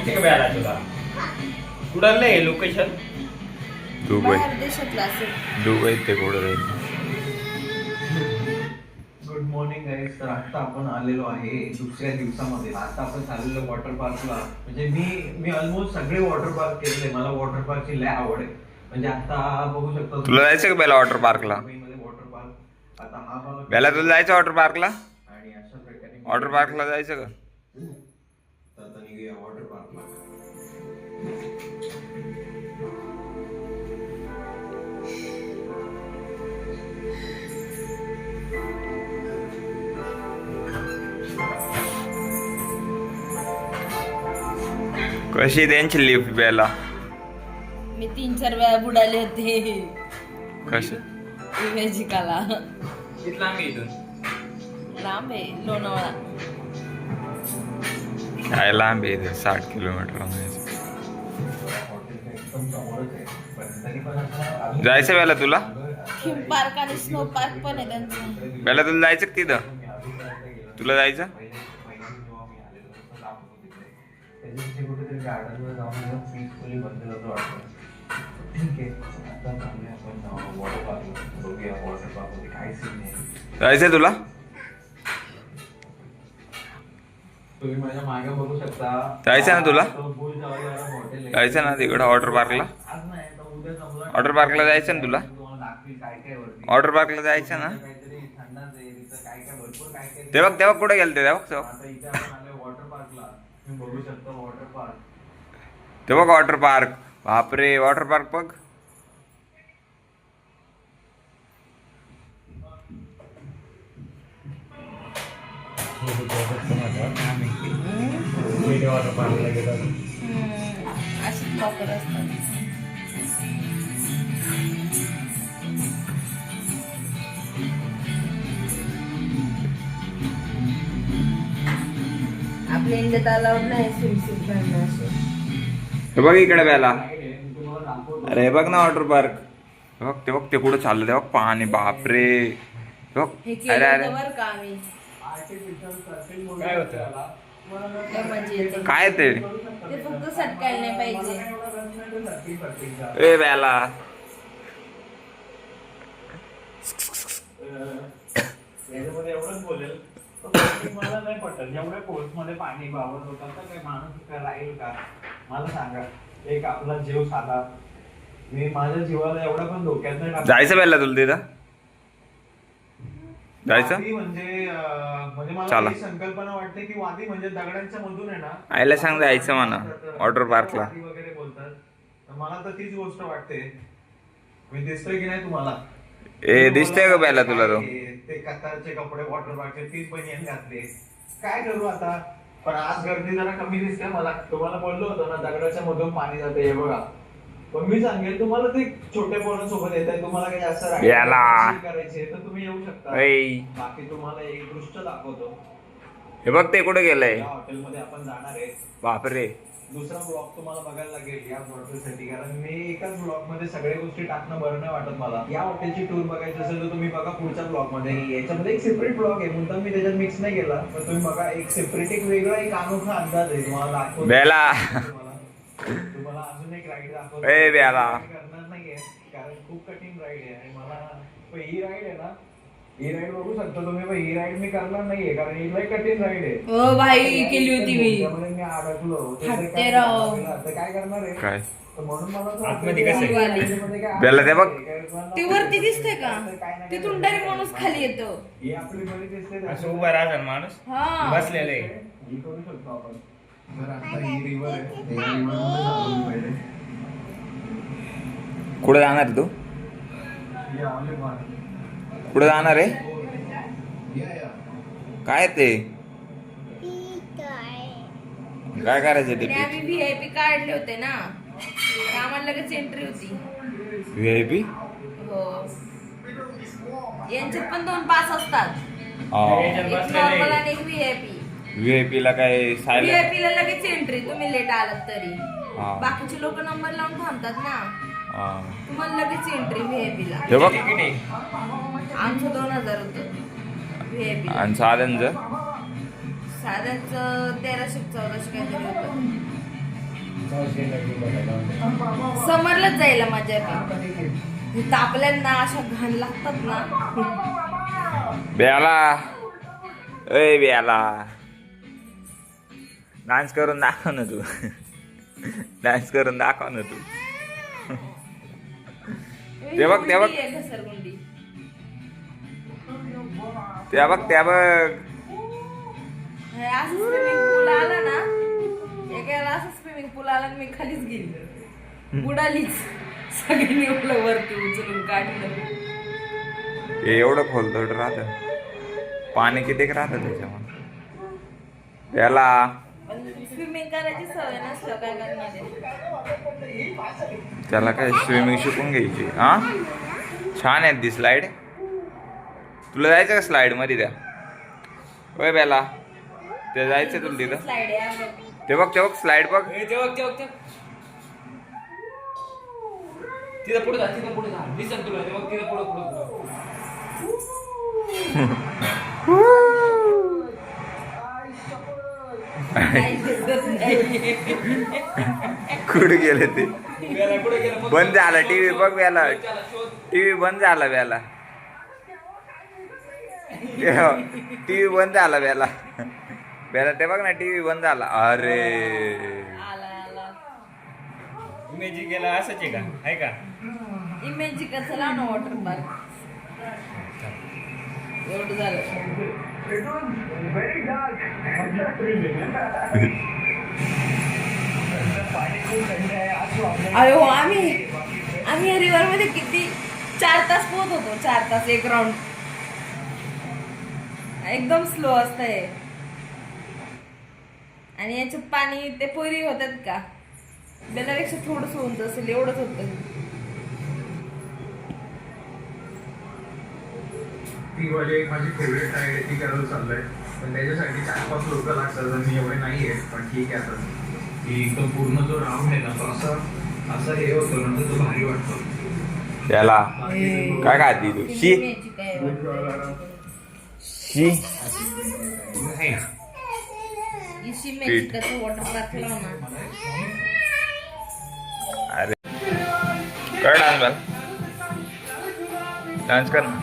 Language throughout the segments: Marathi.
माहिती का बेला तुला कुठलं आहे लोकेशन? दुबई. देशातला असेल. दुबई ते कुठं जाईल? Good morning guys. तर आता आपण आलेलो आहे दुसऱ्या दिवसामध्ये. आता आपण चाललेलो वॉटर पार्कला. म्हणजे मी ऑलमोस्ट सगळे वॉटर पार्क केलेले. मला वॉटर पार्कची लय आवड आहे. म्हणजे आता बघू शकता तुला जायचं का बेला वॉटर पार्कला? वॉटर पार्क आता हा मला बेला तुला जायचं वॉटर पार्कला? आणि अशा प्रकारे वॉटर पार्कला जायचं का? तर आता निघूया वॉटर पार्कला. कशी त्यांची लिफ्ट बेला? मी 3-4 वेळा बुडाले होते कशी? इमेजिकाला. किती लांब आहे इथून? लांब आहे लोणावळा. काय लांब आहे? 60 किलोमीटर. एकदम समोरच आहे. पण तरी पण आता जायचं बेला तुला? थीम पार्क आणि स्नो पार्क पण आहे त्यांचं. बेला तुला जायचं का तिथं? तुला जायचं? कुठेतरी गार्डनवर जाऊन पीसफुली बसलेलं असं वाटतं. ठीक आहे, आता चालूया आपण वॉटर पार्कला. बघूया वॉटर पार्कमध्ये काय सीन आहे. जायचंय तुला? तुम्ही माझ्या मागे बघू शकता. जायचं ना तुला? बुल जवाहर हॉटेल आहे. जायचं ना तिकडं वॉटर पार्कला? आज नाही तर उद्या जमलं. वॉटर पार्कला जायचं ना तुला? तुम्हाला दाखवील काय काय वरती. वॉटर पार्कला जायचं ना? काहीतरी थंडाच आहे तिथं. काय काय भरपूर काय काय. तेव्हा कुठे गेलते? तेव्हा आता इथे आपण आलोय वॉटर पार्कला. तुम्ही बघू शकता वॉटर पार्क. तेव्हा वॉटर पार्क. बापरे, वॉटर पार्क बघ. वॉटर पार्कला गेलो. अशीच लॉकर असतात. आपल्या इंडियात अलाउड नाही स्विमसूट घालणं असे. हे बघ इकडे बेला. तुम्हाला दाखवतो. अरे बघ ना वॉटर पार्क. ते बघ ते कुठं चाललं. ते बघ पाणी. बापरे. बघ. हे अरे केलं अरे होतं बरं का आम्ही. आर्टिफिशियल सर्फिंग म्हणून काय होतं? त्याला. लय मजा येते. काय ते? ते फक्त सटकायला नाही पाहिजे. ए बेला. याच्यामध्ये एवढंच बोलेल. पण मला नाही पटत. एवढ्या कोर्स मध्ये पाणी वावरत होता तर काही माणूस इथं राहील का? मला सांगा. एक आपला जीव साधा. मी माझ्या जीवाला एवढा पण धोक्यात नाही टाकत. जायचं बेला तुला तिथं? जायचं? वादी म्हणजे मला चला. ही संकल्पना वाटते की वादी म्हणजे दगडांच्या मधून आहे ना. आईला सांग जायचं म्हणा वॉटर पार्कला. वादी वगैरे बोलतात. तर मला तर तीच गोष्ट वाटते. मी दिसतोय की नाही तुम्हाला? ए दिसतोय का बेला तुला तो? ते कतारचे कपडे वॉटर पार्कचे 30 बनियन घातले. काय करू आता? पण आज गर्दी जरा कमी दिसते मला. तुम्हाला बोललो होतो ना दगडाच्या मधून पाणी जाते हे बघा. पण मी सांगेल तुम्हाला ते छोट्या पोरांसोबत येत आहे. तुम्हाला काही असं याला. करायचे तर तुम्ही येऊ शकता. ऐ. बाकी तुम्हाला एक दृश्य दाखवतो. हे बघ ते कुठे गेलंय? या हॉटेलमध्ये आपण जाणार आहे. बापरे. दुसरा ब्लॉग तुम्हाला बघायला लागेल या हॉटेलसाठी. कारण मी एकाच ब्लॉग मध्ये सगळ्या गोष्टी टाकणं बरं नाही वाटत मला. या हॉटेलची टूर बघायची असेल तर तुम्ही बघा पुढच्या ब्लॉग मध्ये. याच्यामध्ये एक सेपरेट ब्लॉग आहे म्हणून मी त्याच्यात मिक्स नाही केला. पण तुम्ही बघा एक सेपरेट एक वेगळा एक अनोखा अंदाज आहे तुम्हाला दाखवतो. बेला. तुम्हाला अजून एक राईड दाखवतो. ए बेला. करणार नाहीये कारण खूप कठीण राईड आहे. आणि मला पण ही राईड आहे ना. ही राईड बघू शकता तुम्ही. पण ही राईड मी करणार नाहीये कारण ही लय कठीण राईड आहे. हो भाई केली होती मी. त्यामुळे मी अडकलो. हट्टे राव. काय करणार आहे? काय? तर म्हणून मला असं आतमध्ये वाटतं कसं की आहे? आतमध्ये काय बेला ते बघ. ते वरती दिसतंय का? तिथून डायरेक्ट माणूस खाली येतो. ही आपली बरी दिसते. असं उभा राहतात माणूस हा. बसलेलं आहे. ही करू शकतो आपण. जर आता ही रिव्हर आहे. या रिव्हर मध्ये चालू पहिले. कुठे जाणार तू? या ऑलिव्ह बार. कुठे जाणार आहे? या काय ते? काय करायचं आणि ते? आम्ही VIP काढले होते ना. तर आम्हाला लगेच एंट्री होती. VIP? हो. यांच्यात पण 2 पास असतात. याच्यात एक बसलेलं नॉर्मल आहे. आणि एक VIP. VIP ला काय सायलेंट? VIP ला लगेच एंट्री तुम्ही लेट आलात तरी. हा. बाकीचे लोक नंबर लावून थांबतात ना. हा. तुम्हाला लगेच एंट्री VIP ला. हे बघ. तिकीट आहे. आमचं 2000 होतं VIP ला. आणि साधनचं? साध्याचं 1300-1400 काहीतरी होतं. समरलाच जायला मजा येते. तापल्यांना अशा घाण लागतात ना. बेला ए बेला डान्स करून दाखव ना तू. डान्स करून दाखव ना तू. ते बघ ते बघ घसरगुंडी. ते बघ ते बघ. असं स्विमिंग पूल आला ना, एकाला असं स्विमिंग पूल आला मी खालीच गेली, बुडालीच. सगळ्यांनी आपलं वरती उचलून काढलं. हे एवढं खोलतोड राहत, पाणी किती राहतं त्याच्यामध्ये. याला स्विमिंग करायची सवय नसलं काय करणार आहे? त्याला काय स्विमिंग शिकून घ्यायची. हा छान आहेत ती स्लाइड. तुला जायचं का स्लाइड मध्ये त्या? होय बेला ते जायचं तुला तिथं? स्लाइड आहे. ते बघ स्लाइड बघ. तिथं पुढे जा, तिथं पुढे जा. दिसन तुला, ते बघ तिथं पुढे. कुठे गेले ते? बेला पुढे गेला मग बंद झाला टीव्ही बघ बेला. त्याला शोध. टीव्ही बंद झाला बेला. टीव्ही बंद झाला बेला. बेला ते बघ ना टीव्ही बंद झाला. अरे आला इमेजिंग गेला असंच आहे का? आहे का? इमेजिका चला ना वॉटर पार्क. एवढं झालं. अयो आम्ही रिव्हर मध्ये किती 4 तास पोहत होतो. 4 तास एक राऊंड. एकदम स्लो असतंय. आणि याच्यात पाणी ते पोरी होतात का, बेलापेक्षा थोडंसं उंच असेल एवढंच होतं. ती वाली एक माझी फेवरेट राईड आहे, ती करायला चाललंय. पण त्याच्यासाठी 4-5 लोक लागतात. मी एवढे नाही आहे, पण ठीक आहे. आता की तो पूर्ण जो राऊंड आहे ना, तो असं हे होतो ना, तो भारी वाटतो. त्याला काय खाती तू? शी शी मेक्सिकोचं वॉटर पार्क लाव ना. अरे कर डान्स कर ना.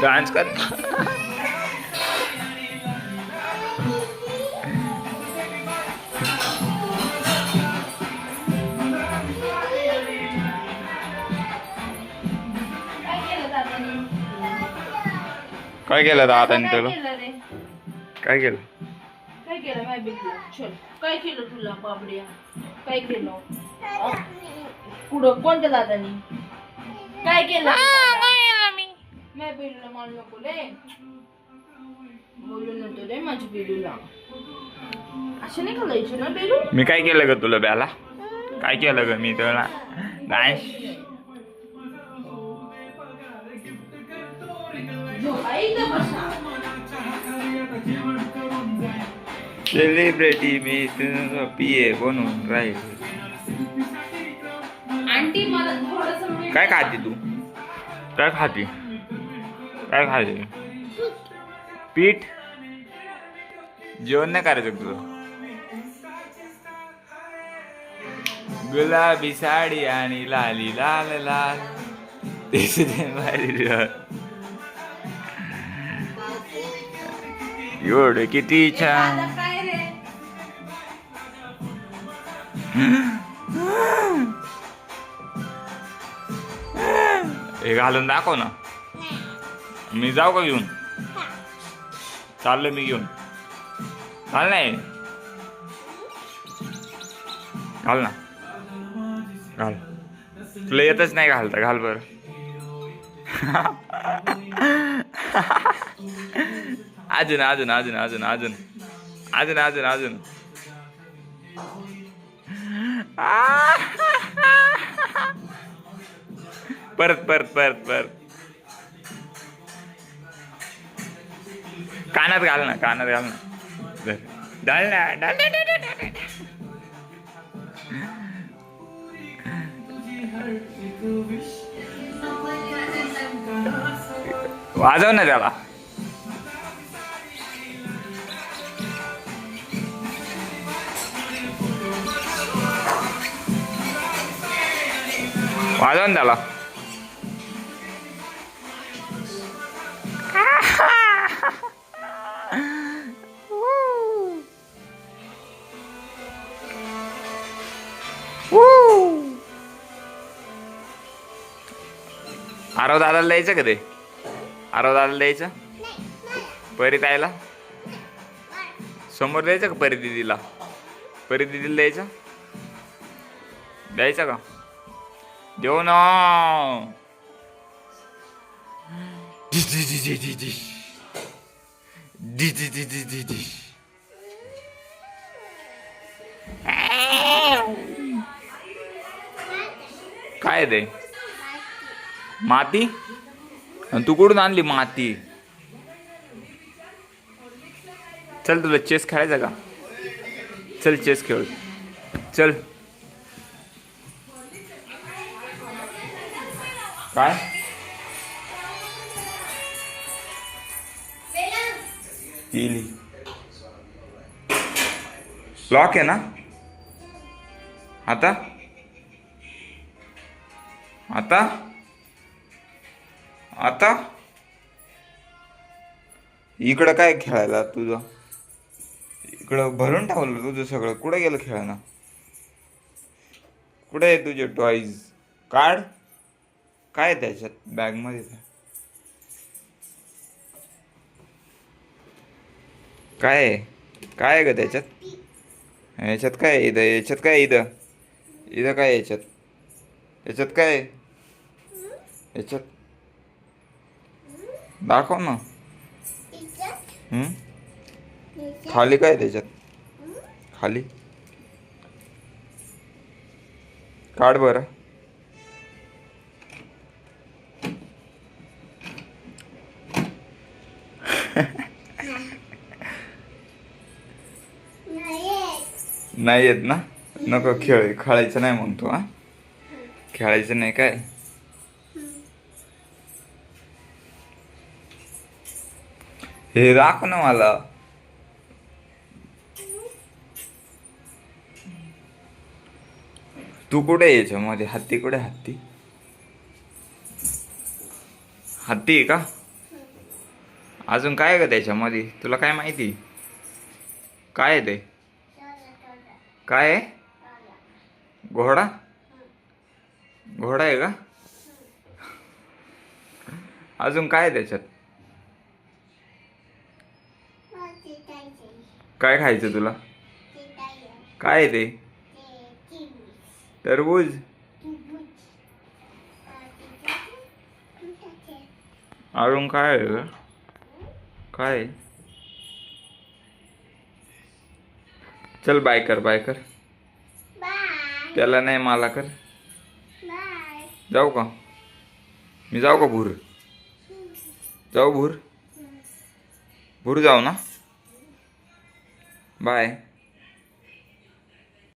डान्स कर. काय केलं दादाने तुला? काय केलं? काय केलं माय बिगला? चल काय केलं तुला बाबड्या? काय केलं? पुढं कोणत्या दादानी काय केलं? माय बिलूला मारू नको रे. बोलू नको रे माझ्या बिलूला. असं नाही करायचं ना बेलू. मी काय केलं ग तुला बेला? काय केलं ग मी तुला? डान्स सेलिब्रिटी मी पिये बनून राहील. आंटी मला थोडंसं काय खाती तू? काय खाती? पीठ जेवण नाही करायचं तुझं. गुलाबी साडी आणि लाली लाल लाल एवढं किती छान. काय रे? हे घालून दाखव ना. मी जाऊ का घेऊन? चाललो मी घेऊन. घाल नाही. घाल ना. घाल. तुला येतच नाही घालता. घाल बर. अजून अजून अजून अजून अजून अजून अजून अजून परत परत परत परत. कानात घाल ना. कानात घाल ना. डाल ना. डाल वाजव ना त्याला. वाजव ना त्याला. आरव दादाला द्यायचं का ते? आरव दादाला द्यायचं? परी ताईला समोर द्यायचं का? परी दिदीला? परी दिदीला द्यायचं? द्यायचं का? देऊ ना. काय ते? माती? आणि तू कुठून आणली माती? चल तुला चेस खेळायचा का? चल चेस खेळ. चल. काय केली? लॉक आहे ना आता? आता आता इकडं काय खेळायला तुझं? इकडं भरून ठेवलं तुझं सगळं. कुठे गेलं खेळणं? कुठे आहे तुझे टॉईज? काढ. काय त्याच्यात बॅग मध्ये? काय आहे? काय आहे ग त्याच्यात? याच्यात काय आहे? इथं याच्यात काय आहे? इथं इथं काय आहे याच्यात? याच्यात काय आहे? याच्यात दाखव ना. खाली काय आहे त्याच्यात? खाली काढ बरं. नाही येत ना? नको खेळायचं नाही म्हणतो. हा खेळायचं नाही काय? हे दाखव ना मला. तू कुठे आहे याच्यामध्ये? हत्ती कुठे? हत्ती हत्ती आहे का? अजून काय आहे का त्याच्यामध्ये? तुला काय माहिती? काय आहे ते? काय आहे? घोडा? घोडा आहे का? अजून काय आहे त्याच्यात? काय खायचं तुला? काय आहे ते? टरबूज? अजून काय आहे ग? काय आहे? चल बाय कर. बाय कर. त्याला नाही मला कर. जाऊ का? मी जाऊ का भूर? जाऊ भूर? भूर जाऊ ना? बाय.